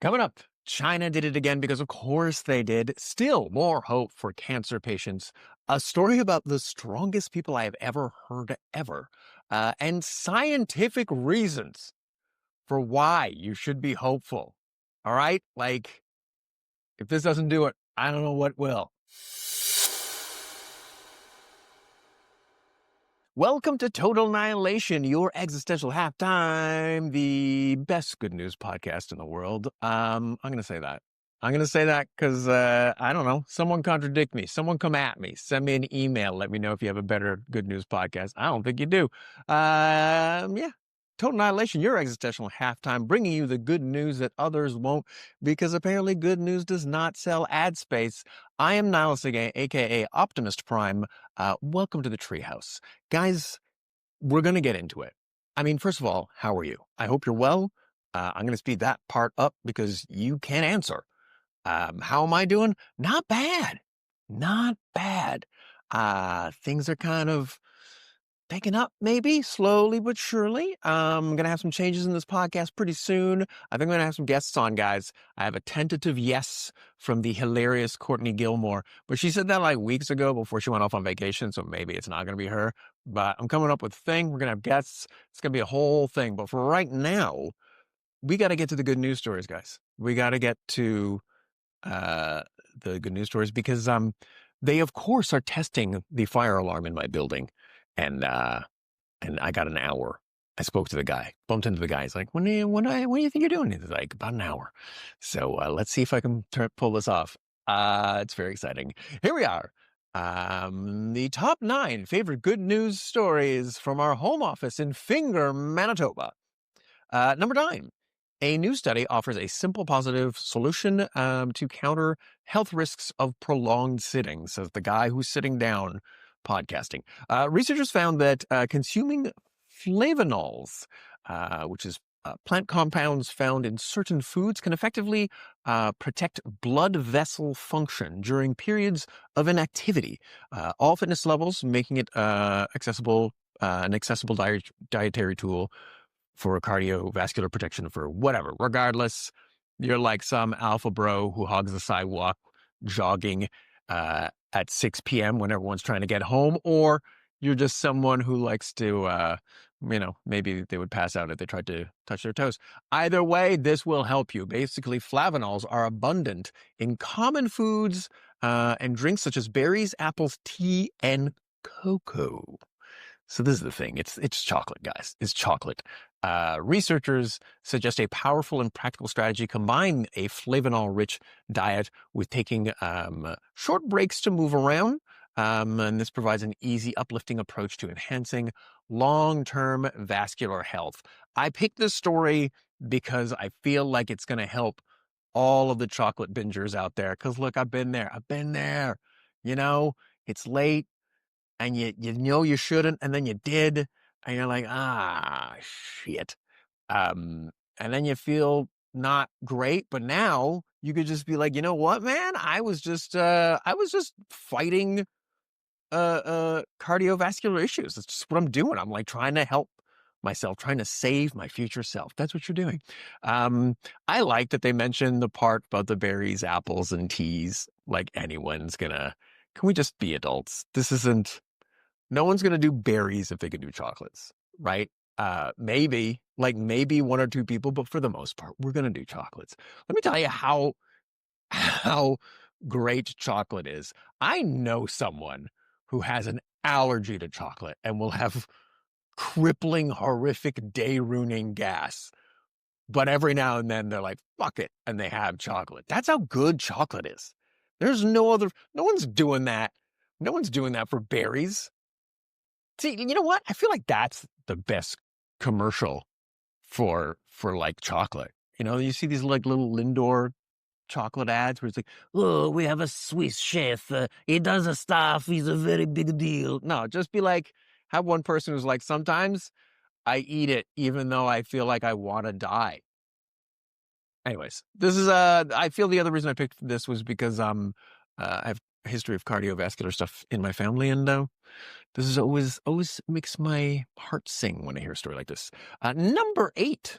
Coming up, China did it again because, of course, they did. Still more hope for cancer patients. A story about the strongest people I have ever heard ever, and scientific reasons for why you should be hopeful. All right? Like, if this doesn't do it, I don't know what will. Welcome to Total Nileation, your existential halftime, the best good news podcast in the world. I'm going to say that. I'm going to say that because, I don't know, someone contradict me. Someone come at me. Send me an email. Let me know if you have a better good news podcast. I don't think you do. Yeah. Total Annihilation, your existential halftime, bringing you the good news that others won't, because apparently good news does not sell ad space. I am Nileation, aka Optimist Prime. Welcome to the treehouse. Guys, we're going to get into it. I mean, first of all, how are you? I hope you're well. I'm going to speed that part up because you can't answer. How am I doing? Not bad. Not bad. Things are kind of picking up, maybe slowly but surely. I'm going to have some changes in this podcast pretty soon. I think I'm going to have some guests on, guys. I have a tentative yes from the hilarious Courtney Gilmore, but she said that like weeks ago before she went off on vacation, so maybe it's not going to be her. But I'm coming up with a thing. We're going to have guests. It's going to be a whole thing. But for right now, we got to get to the good news stories, guys. We got to get to uh, the good news stories because they of course are testing the fire alarm in my building, and I got an hour. I spoke to the guy, bumped into the guy. He's like, when do you think you're doing? He's like, about an hour. So let's see if I can pull this off. It's very exciting. Here we are. The top 9 favorite good news stories from our home office in Finger, Manitoba. Number 9, a new study offers a simple positive solution to counter health risks of prolonged sitting, says the guy who's sitting down podcasting. Researchers found that consuming flavonols, which is plant compounds found in certain foods, can effectively protect blood vessel function during periods of inactivity. All fitness levels, making it an accessible dietary tool for cardiovascular protection for whatever. Regardless, you're like some alpha bro who hogs the sidewalk jogging at 6 p.m. when everyone's trying to get home, or you're just someone who likes to, maybe they would pass out if they tried to touch their toes. Either way, this will help you. Basically, flavonols are abundant in common foods and drinks such as berries, apples, tea, and cocoa. So this is the thing. It's chocolate, guys. It's chocolate. Researchers suggest a powerful and practical strategy combine a flavanol-rich diet with taking short breaks to move around. And this provides an easy, uplifting approach to enhancing long-term vascular health. I picked this story because I feel like it's going to help all of the chocolate bingers out there. Because look, I've been there. You know, it's late and you know you shouldn't, and then you did, and you're like, shit. And then you feel not great, but now you could just be like, you know what, man? I was just fighting cardiovascular issues. That's just what I'm doing. I'm like trying to help myself, trying to save my future self. That's what you're doing. I like that they mentioned the part about the berries, apples, and teas. Like can we just be adults? No one's going to do berries if they can do chocolates, right? Maybe 1 or 2 people, but for the most part, we're going to do chocolates. Let me tell you how great chocolate is. I know someone who has an allergy to chocolate and will have crippling, horrific, day-ruining gas. But every now and then they're like, fuck it, and they have chocolate. That's how good chocolate is. No one's doing that. No one's doing that for berries. See, you know what? I feel like that's the best commercial for like chocolate. You know, you see these like little Lindor chocolate ads where it's like, oh, we have a Swiss chef. He does a stuff. He's a very big deal. No, just be like, have one person who's like, sometimes I eat it even though I feel like I want to die. Anyways, this is I feel the other reason I picked this was because I have a history of cardiovascular stuff in my family, and this is always makes my heart sing when I hear a story like this. Number 8,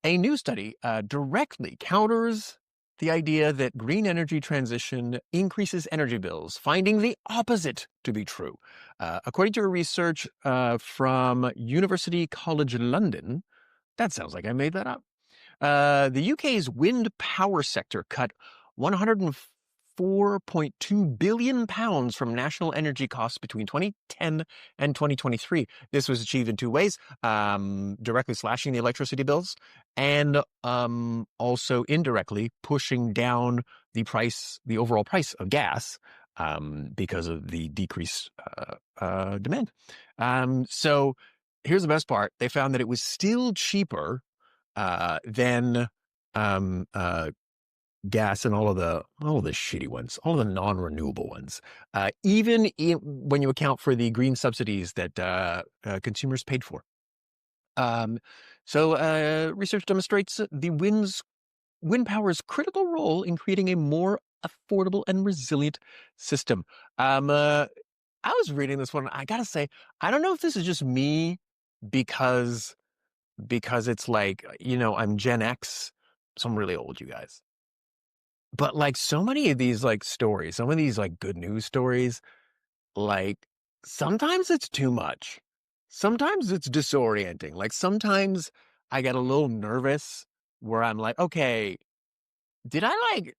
A new study directly counters the idea that green energy transition increases energy bills, finding the opposite to be true. According to a research from University College London, that sounds like I made that up. The UK's wind power sector cut £104.2 billion from national energy costs between 2010 and 2023. This was achieved in two ways, directly slashing the electricity bills and also indirectly pushing down the overall price of gas because of the decreased demand. So here's the best part. They found that it was still cheaper than gas and all of the shitty ones, all of the non-renewable ones, when you account for the green subsidies that consumers paid for. Research demonstrates the wind power's critical role in creating a more affordable and resilient system. I was reading this one. I gotta say, I don't know if this is just me because it's like, I'm Gen X, so I'm really old, you guys. But like so many of these like stories, some of these like good news stories, like sometimes it's too much. Sometimes it's disorienting. Like sometimes I get a little nervous where I'm like, okay, did I like,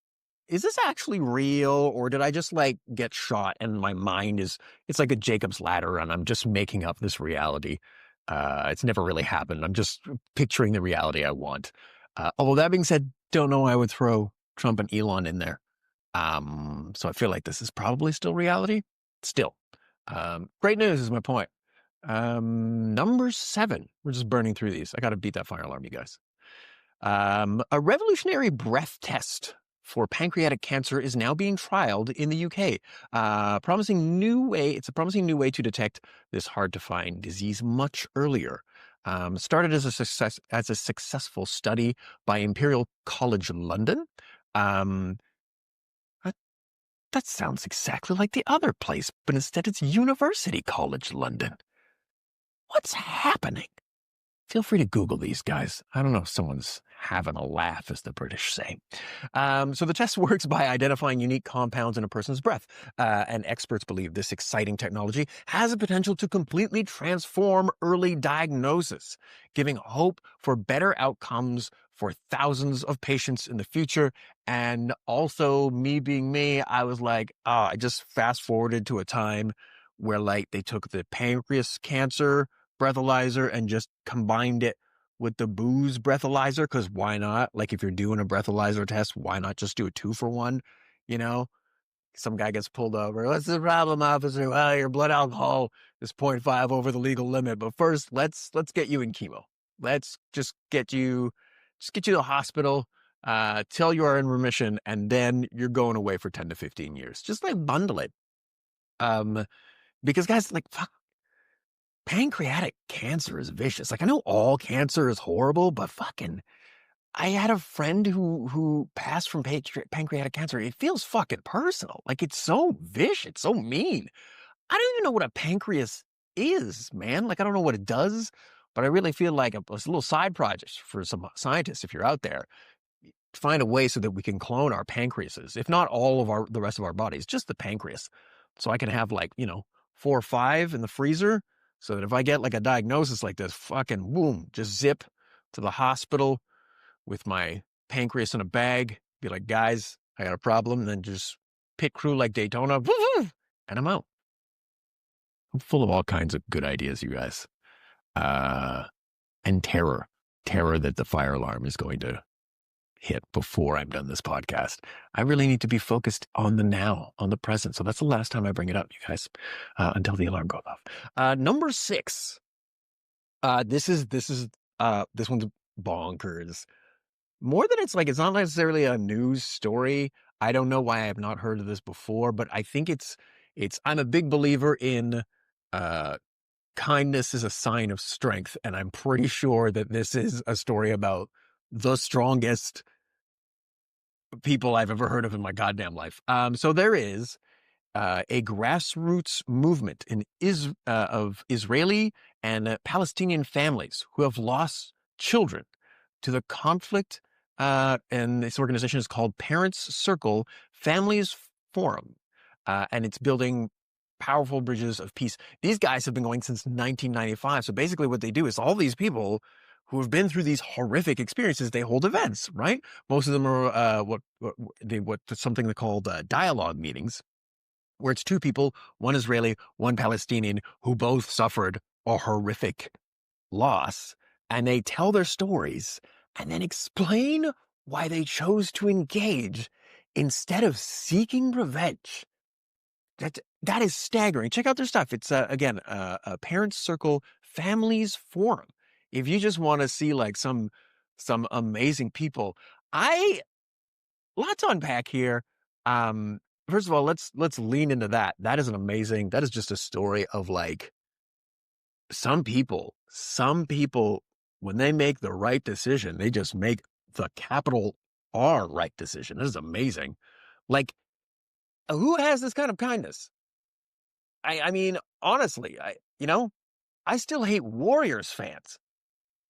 is this actually real or did I just like get shot and my mind it's like a Jacob's ladder and I'm just making up this reality. It's never really happened. I'm just picturing the reality I want. Although that being said, don't know I would throw Trump and Elon in there. So I feel like this is probably still reality. Still. Great news is my point. Number 7. We're just burning through these. I got to beat that fire alarm, you guys. A revolutionary breath test for pancreatic cancer is now being trialed in the UK. It's a promising new way to detect this hard to find disease much earlier. Started as a successful study by Imperial College London. That sounds exactly like the other place, but instead it's University College London. What's happening? Feel free to Google these guys. I don't know if someone's having a laugh, as the British say. So the test works by identifying unique compounds in a person's breath. And experts believe this exciting technology has the potential to completely transform early diagnosis, giving hope for better outcomes for thousands of patients in the future. And also, me being me, I was like, I just fast forwarded to a time where like they took the pancreas cancer breathalyzer and just combined it with the booze breathalyzer, because why not? Like if you're doing a breathalyzer test, why not just do a 2-for-1? Some guy gets pulled over. What's the problem, officer? Well, your blood alcohol is 0.5 over the legal limit. But first, let's get you in chemo. Let's just get you to the hospital, till you are in remission, and then you're going away for 10 to 15 years. Just like bundle it. Because guys, like, fuck, pancreatic cancer is vicious. Like I know all cancer is horrible, but fucking, I had a friend who passed from pancreatic cancer. It feels fucking personal. Like it's so vicious, it's so mean. I don't even know what a pancreas is, man. Like I don't know what it does, but I really feel like a little side project for some scientists. If you're out there, find a way so that we can clone our pancreases, if not all of the rest of our bodies, just the pancreas. So I can have 4 or 5 in the freezer so that if I get like a diagnosis like this, fucking boom, just zip to the hospital with my pancreas in a bag, be like, guys, I got a problem, and then just pit crew like Daytona, and I'm out. I'm full of all kinds of good ideas, you guys. And terror that the fire alarm is going to hit before I'm done this podcast. I really need to be focused on the now, on the present. So that's the last time I bring it up, you guys, until the alarm goes off. Number 6. This one's bonkers. More than it's not necessarily a news story. I don't know why I have not heard of this before, but I think I'm a big believer in, kindness is a sign of strength. And I'm pretty sure that this is a story about the strongest people I've ever heard of in my goddamn life. So there is a grassroots movement of Israeli and Palestinian families who have lost children to the conflict, and this organization is called Parents Circle Families Forum, and it's building powerful bridges of peace. These guys have been going since 1995. So basically, what they do is all these people who have been through these horrific experiences, they hold events, right? Most of them are something they called dialogue meetings, where it's two people, one Israeli, one Palestinian, who both suffered a horrific loss, and they tell their stories and then explain why they chose to engage instead of seeking revenge. That is staggering. Check out their stuff. It's again a Parents Circle Families Forum. If you just want to see like some amazing people, lot to unpack here. First of all, let's lean into that. That is that is just a story of like some people, when they make the right decision, they just make the capital R right decision. This is amazing. Like, who has this kind of kindness? I mean, honestly, I still hate Warriors fans.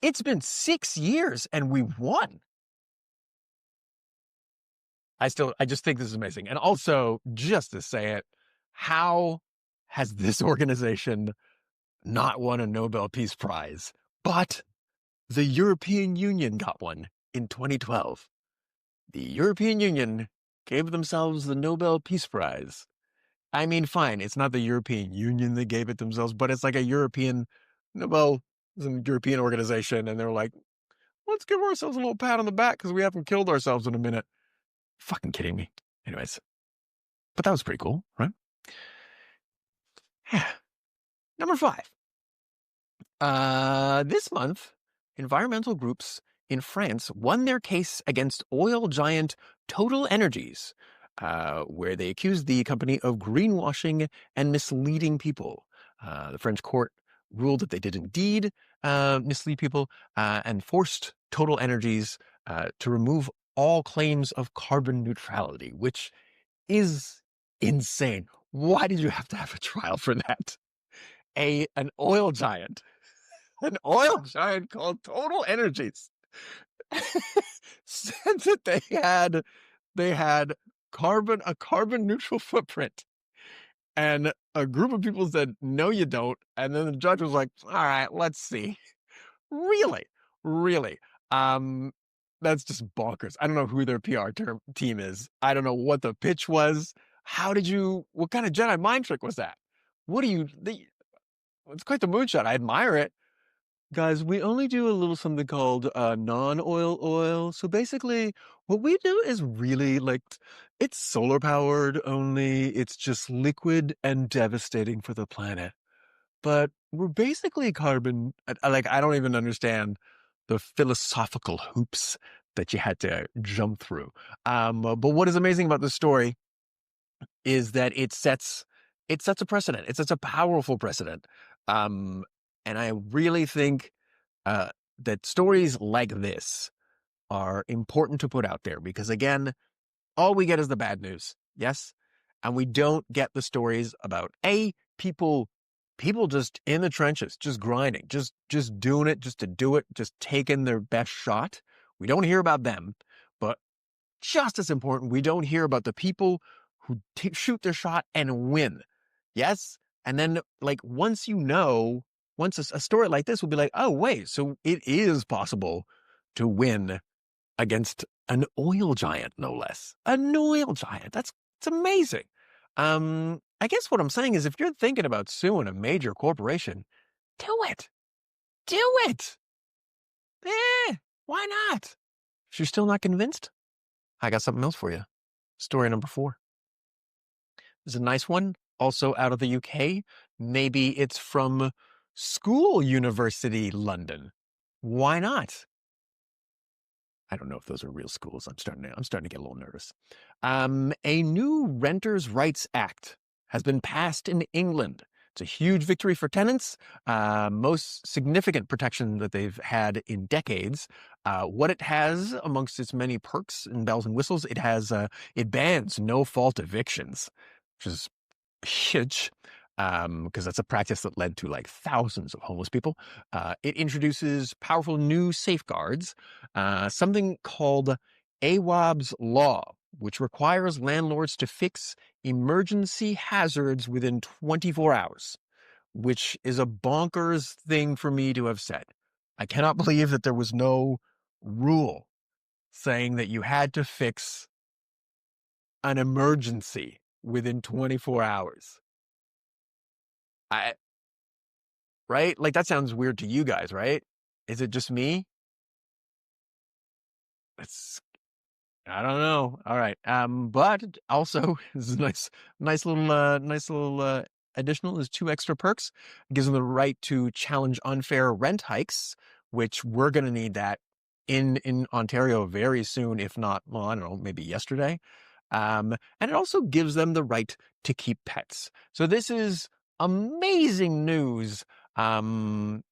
It's been 6 years and we won. I just think this is amazing. And also, just to say it, how has this organization not won a Nobel Peace Prize? But the European Union got one in 2012. The European Union gave themselves the Nobel Peace Prize. I mean, fine, it's not the European Union that gave it themselves, but it's like a European, well, some European organization, and they're like, let's give ourselves a little pat on the back because we haven't killed ourselves in a minute. Fucking kidding me. Anyways, but that was pretty cool, right? Number 5. This month, environmental groups in France won their case against oil giant Total Energies, where they accused the company of greenwashing and misleading people. The French court ruled that they did indeed mislead people and forced Total Energies to remove all claims of carbon neutrality, which is insane. Why did you have to have a trial for that? An oil giant called Total Energies said that they had a carbon neutral footprint, and a group of people said no you don't, and then the judge was like, all right, let's see. Really that's just bonkers. I don't know who their PR team is. I don't know what the pitch was. What kind of Jedi mind trick was that? It's quite the moonshot. I admire it. Guys, we only do a little something called non-oil oil. So basically, what we do is really like, it's solar powered only. It's just liquid and devastating for the planet. But we're basically carbon. I don't even understand the philosophical hoops that you had to jump through. But what is amazing about this story is that it sets a precedent. It sets a powerful precedent. And I really think that stories like this are important to put out there because, again, all we get is the bad news. Yes. And we don't get the stories about people just in the trenches, just grinding, just doing it, just to do it, just taking their best shot. We don't hear about them, but just as important, we don't hear about the people who shoot their shot and win. Yes. And then once a story like this will be like, oh, wait, so it is possible to win against an oil giant, no less. An oil giant. It's amazing. I guess what I'm saying is if you're thinking about suing a major corporation, do it. Do it. Why not? If you're still not convinced, I got something else for you. Story number 4. This is a nice one. Also out of the UK. Maybe it's from School University London. Why not? I don't know if those are real schools. I'm starting to get a little nervous. A new Renters' Rights Act has been passed in England. It's a huge victory for tenants, most significant protection that they've had in decades. What it has amongst its many perks and bells and whistles, it bans no-fault evictions, which is huge. because that's a practice that led to like thousands of homeless people. It introduces powerful new safeguards, something called AWAB's law, which requires landlords to fix emergency hazards within 24 hours, which is a bonkers thing for me to have said. I cannot believe that there was no rule saying that you had to fix an emergency within 24 hours. I, right? Like that sounds weird to you guys, right? Is it just me? It's I don't know. All right. But also this is a nice little additional is two extra perks. It gives them the right to challenge unfair rent hikes, which we're gonna need that in Ontario very soon, if not, well, I don't know, maybe yesterday. And it also gives them the right to keep pets. So this is amazing news,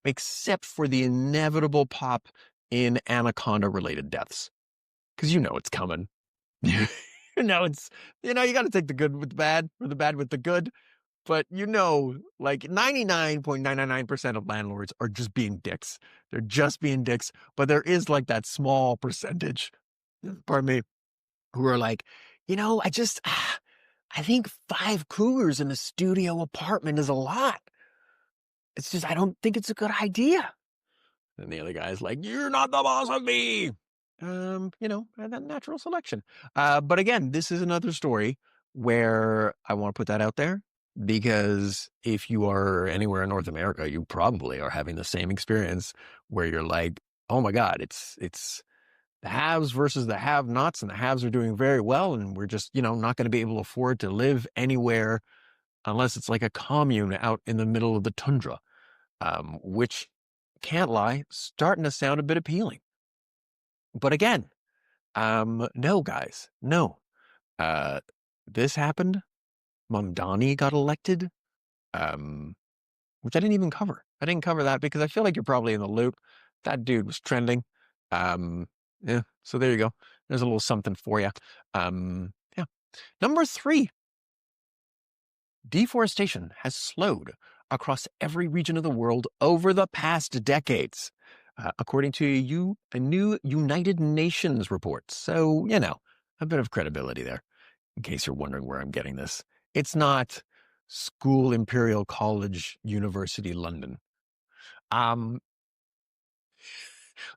except for the inevitable pop in anaconda-related deaths. Because you know it's coming. You know it's you got to take the good with the bad, or the bad with the good. But like 99.999% of landlords are just being dicks. They're just being dicks. But there is like that small percentage, pardon me, who are like, I think 5 cougars in a studio apartment is a lot. It's just, I don't think it's a good idea. And the other guy's like, you're not the boss of me. That natural selection. But again, this is another story where I want to put that out there because if you are anywhere in North America, you probably are having the same experience where you're like, oh my God, it's the haves versus the have-nots, and the haves are doing very well, and we're just, not going to be able to afford to live anywhere unless it's like a commune out in the middle of the tundra, which, can't lie, starting to sound a bit appealing. But again, no, guys, no. This happened. Mamdani got elected, which I didn't even cover. I didn't cover that because I feel like you're probably in the loop. That dude was trending. Yeah, so there you go. There's a little something for you. Yeah. Number 3, deforestation has slowed across every region of the world over the past decades, according to a new United Nations report. So, a bit of credibility there, in case you're wondering where I'm getting this. It's not School Imperial College, University, London.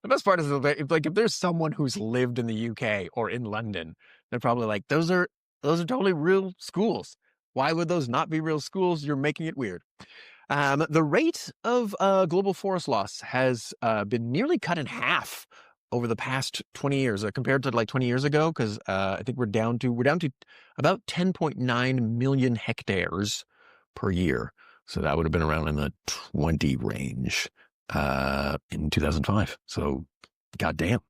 The best part is if there's someone who's lived in the UK or in London, they're probably like, those are totally real schools. Why would those not be real schools? You're making it weird. The rate of global forest loss has been nearly cut in half over the past 20 years compared to like 20 years ago, because I think we're down to about 10.9 million hectares per year. So that would have been around in the 20 range in 2005. So goddamn.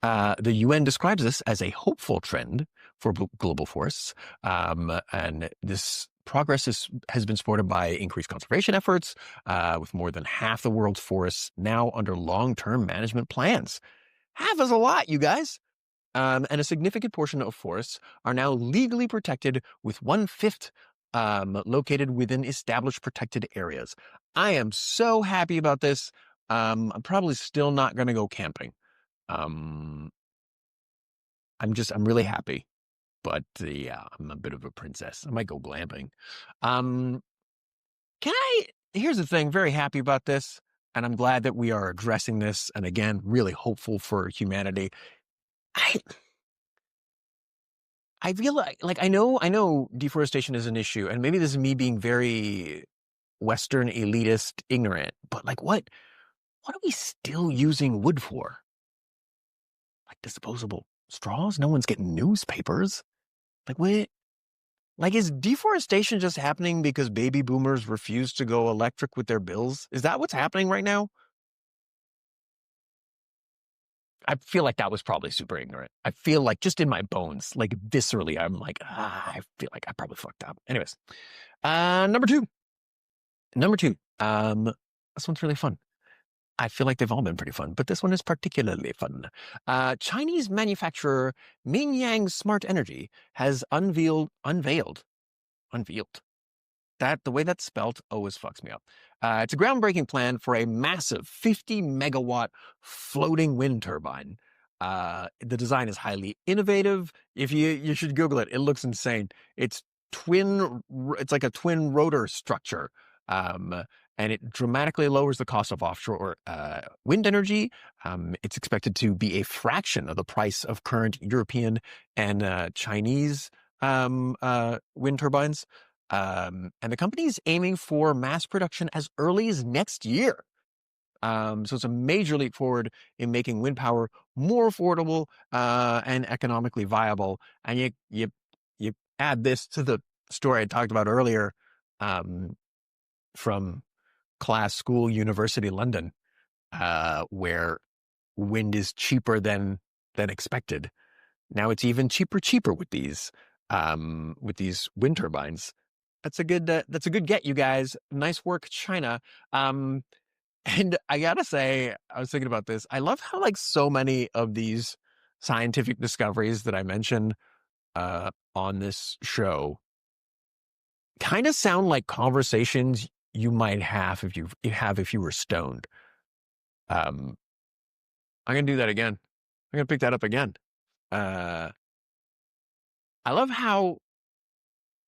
The UN describes this as a hopeful trend for global forests. And this progress has been supported by increased conservation efforts, with more than half the world's forests now under long-term management plans. Half is a lot, you guys. And a significant portion of forests are now legally protected, with 1/5 located within established protected areas. I am so happy about this. I'm probably still not going to go camping. I'm really happy, but yeah, I'm a bit of a princess. I might go glamping. Um, here's the thing, very happy about this, and I'm glad that we are addressing this. And again, really hopeful for humanity. I feel like I know deforestation is an issue, and maybe this is me being very Western elitist ignorant, but like what are we still using wood for? Like disposable straws? No one's getting newspapers. Like what? Like is deforestation just happening because baby boomers refuse to go electric with their bills? Is that what's happening right now? I feel like that was probably super ignorant. I feel like just in my bones, like viscerally, I'm like, I feel like I probably fucked up. Anyways, number two. This one's really fun. I feel like they've all been pretty fun, but this one is particularly fun. Chinese manufacturer Mingyang Smart Energy has unveiled the way that's spelt always fucks me up. It's a groundbreaking plan for a massive 50 megawatt floating wind turbine. The design is highly innovative. If you should Google it, it looks insane. It's it's like a twin rotor structure. Um, and it dramatically lowers the cost of offshore wind energy. It's expected to be a fraction of the price of current European and Chinese wind turbines. And the company's aiming for mass production as early as next year. So it's a major leap forward in making wind power more affordable and economically viable. And you add this to the story I talked about earlier um, from class school University London, where wind is cheaper than expected. Now it's even cheaper with these wind turbines. That's a good get, you guys. Nice work, China. And I gotta say, I was thinking about this. I love how like so many of these scientific discoveries that I mentioned on this show kind of sound like conversations you might have if you were stoned. Um, I'm gonna do that again. I'm gonna pick that up again. Uh, I love how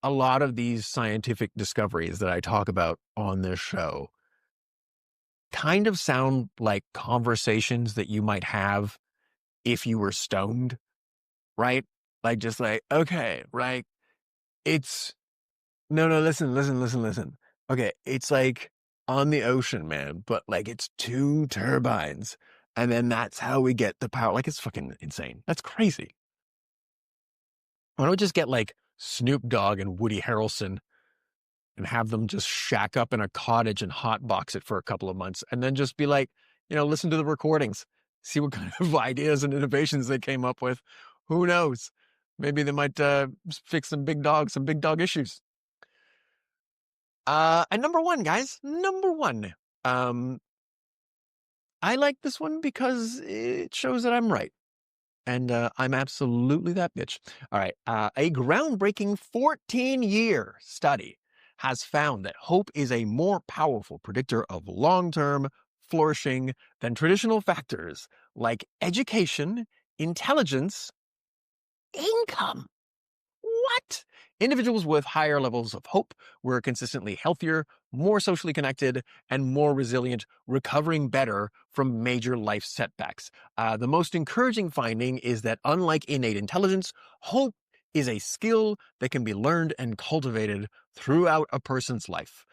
a lot of these scientific discoveries that I talk about on this show kind of sound like conversations that you might have if you were stoned, right? Like, just like, okay, right? It's no, listen. Okay, it's like on the ocean, man, but like it's two turbines, and then that's how we get the power. Like, it's fucking insane. That's crazy. Why don't we just get like Snoop Dogg and Woody Harrelson and have them just shack up in a cottage and hotbox it for a couple of months, and then just be like, listen to the recordings, see what kind of ideas and innovations they came up with. Who knows? Maybe they might fix some big dog issues. And number one, guys, number one. Um, I like this one because it shows that I'm right. And I'm absolutely that bitch. All right. A groundbreaking 14-year study has found that hope is a more powerful predictor of long-term flourishing than traditional factors like education, intelligence, income. What? Individuals with higher levels of hope were consistently healthier, more socially connected, and more resilient, recovering better from major life setbacks. The most encouraging finding is that, unlike innate intelligence, hope is a skill that can be learned and cultivated throughout a person's life.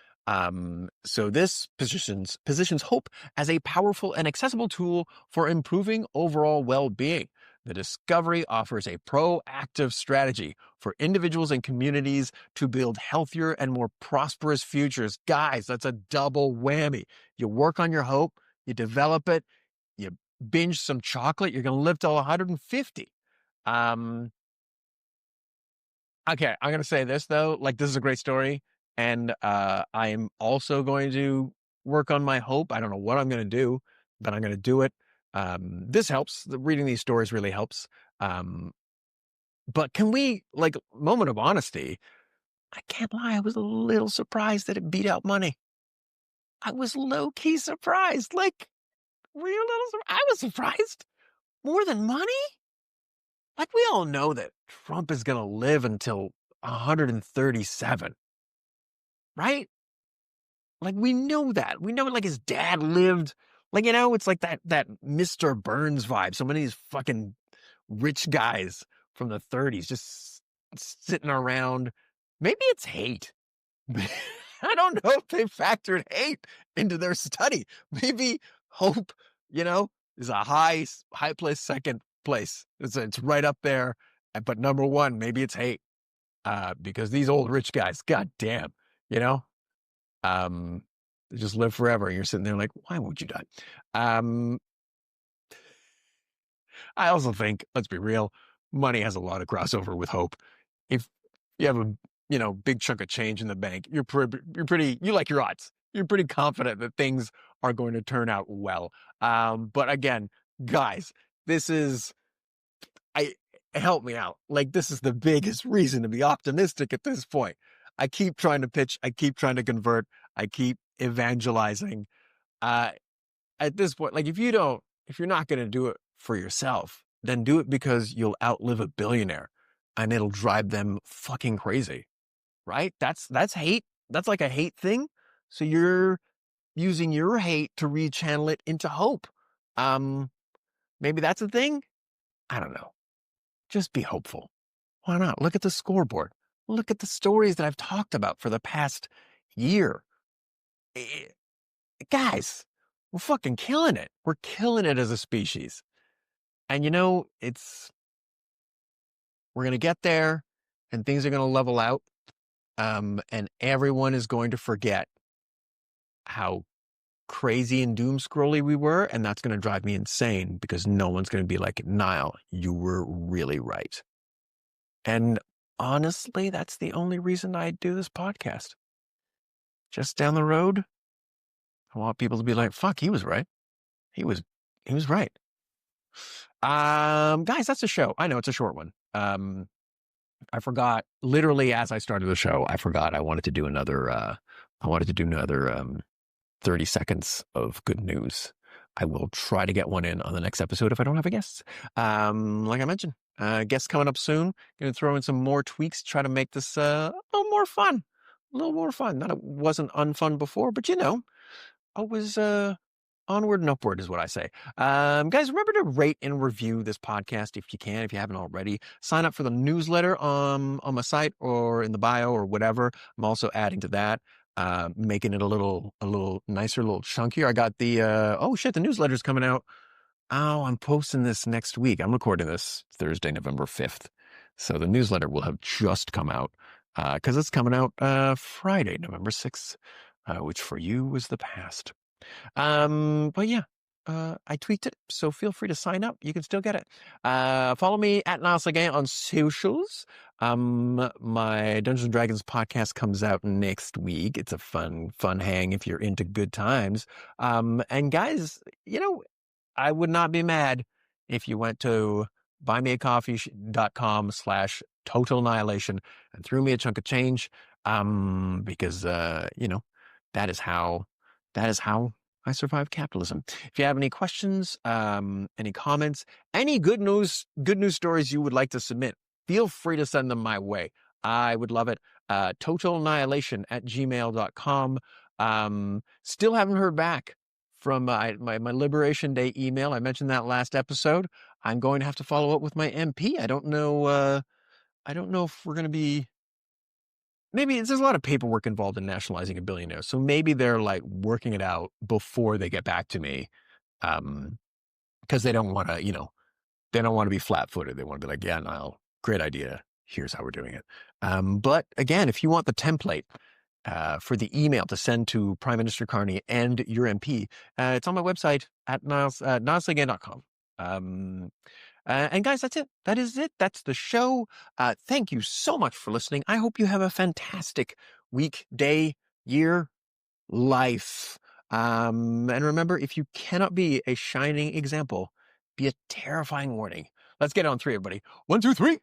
So this positions hope as a powerful and accessible tool for improving overall well-being. The discovery offers a proactive strategy for individuals and communities to build healthier and more prosperous futures. Guys, that's a double whammy. You work on your hope, you develop it, you binge some chocolate, you're going to live till 150. Um, okay, I'm going to say this though, like this is a great story. And I am also going to work on my hope. I don't know what I'm going to do, but I'm going to do it. This helps. Reading these stories really helps. Um, but can we, like, moment of honesty? I can't lie. I was a little surprised that it beat out money. I was low key surprised. Like, were you a little I was surprised. More than money? Like, we all know that Trump is going to live until 137, right? Like, we know that. We know, like, his dad lived. Like, it's like that Mr. Burns vibe. So many of these fucking rich guys from the 30s just sitting around. Maybe it's hate. I don't know if they factored hate into their study. Maybe hope, is a high place, second place. It's right up there. But number one, maybe it's hate. Because these old rich guys, goddamn, you know, they just live forever. And you're sitting there like, why won't you die? Um, I also think, let's be real, money has a lot of crossover with hope. If you have a big chunk of change in the bank, you're pretty you like your odds. You're pretty confident that things are going to turn out well. But again, guys, this is I help me out. Like, this is the biggest reason to be optimistic at this point. I keep trying to pitch. I keep trying to convert. I keep evangelizing. Uh, at this point, like if you're not going to do it for yourself, then do it because you'll outlive a billionaire and it'll drive them fucking crazy, right? That's hate. That's like a hate thing. So you're using your hate to rechannel it into hope. Um, Maybe that's a thing. I don't know. Just be hopeful. Why not? Look at the scoreboard. Look at the stories that I've talked about for the past year. Eh, Guys, we're fucking killing it. We're killing it as a species. And we're going to get there and things are going to level out. And everyone is going to forget how crazy and doom scrolly we were. And that's going to drive me insane because no one's going to be like, Nile, you were really right. And honestly, that's the only reason I do this podcast. Just down the road, I want people to be like, fuck, he was right. He was right. Guys, that's the show. I know it's a short one. I forgot literally as I started the show, I forgot I wanted to do another 30 seconds of good news. I will try to get one in on the next episode if I don't have a guest. Like I mentioned, guests coming up soon. Going to throw in some more tweaks, try to make this a little more fun. A little more fun. Not it wasn't unfun before, but always onward and upward is what I say. Guys, remember to rate and review this podcast if you can, if you haven't already. Sign up for the newsletter on my site or in the bio or whatever. I'm also adding to that. Making it a little nicer, a little chunkier. I got the the newsletter's coming out. Oh, I'm posting this next week. I'm recording this Thursday, November 5th. So the newsletter will have just come out because it's coming out Friday, November 6th, which for you was the past. But yeah, I tweaked it, so feel free to sign up. You can still get it. Follow me at Niles again on socials. My Dungeons and Dragons podcast comes out next week. It's a fun hang if you're into good times. And guys, I would not be mad if you went to buymeacoffee.com/total Nileation and threw me a chunk of change. Because that is how I survived capitalism. If you have any questions, any comments, any good news stories you would like to submit, feel free to send them my way. I would love it. totalannihilation@gmail.com. Still haven't heard back from my Liberation Day email. I mentioned that last episode. I'm going to have to follow up with my MP. I don't know if we're going to be. Maybe there's a lot of paperwork involved in nationalizing a billionaire. So maybe they're like working it out before they get back to me. Because they don't want to, they don't want to be flat footed. They want to be like, yeah, Niall, great idea. Here's how we're doing it. But again, if you want the template for the email to send to Prime Minister Carney and your MP, it's on my website at nilesagain.com. And guys, that's it. That is it. That's the show. Thank you so much for listening. I hope you have a fantastic week, day, year, life. And remember, if you cannot be a shining example, be a terrifying warning. Let's get on 3, everybody. 1, 2, 3.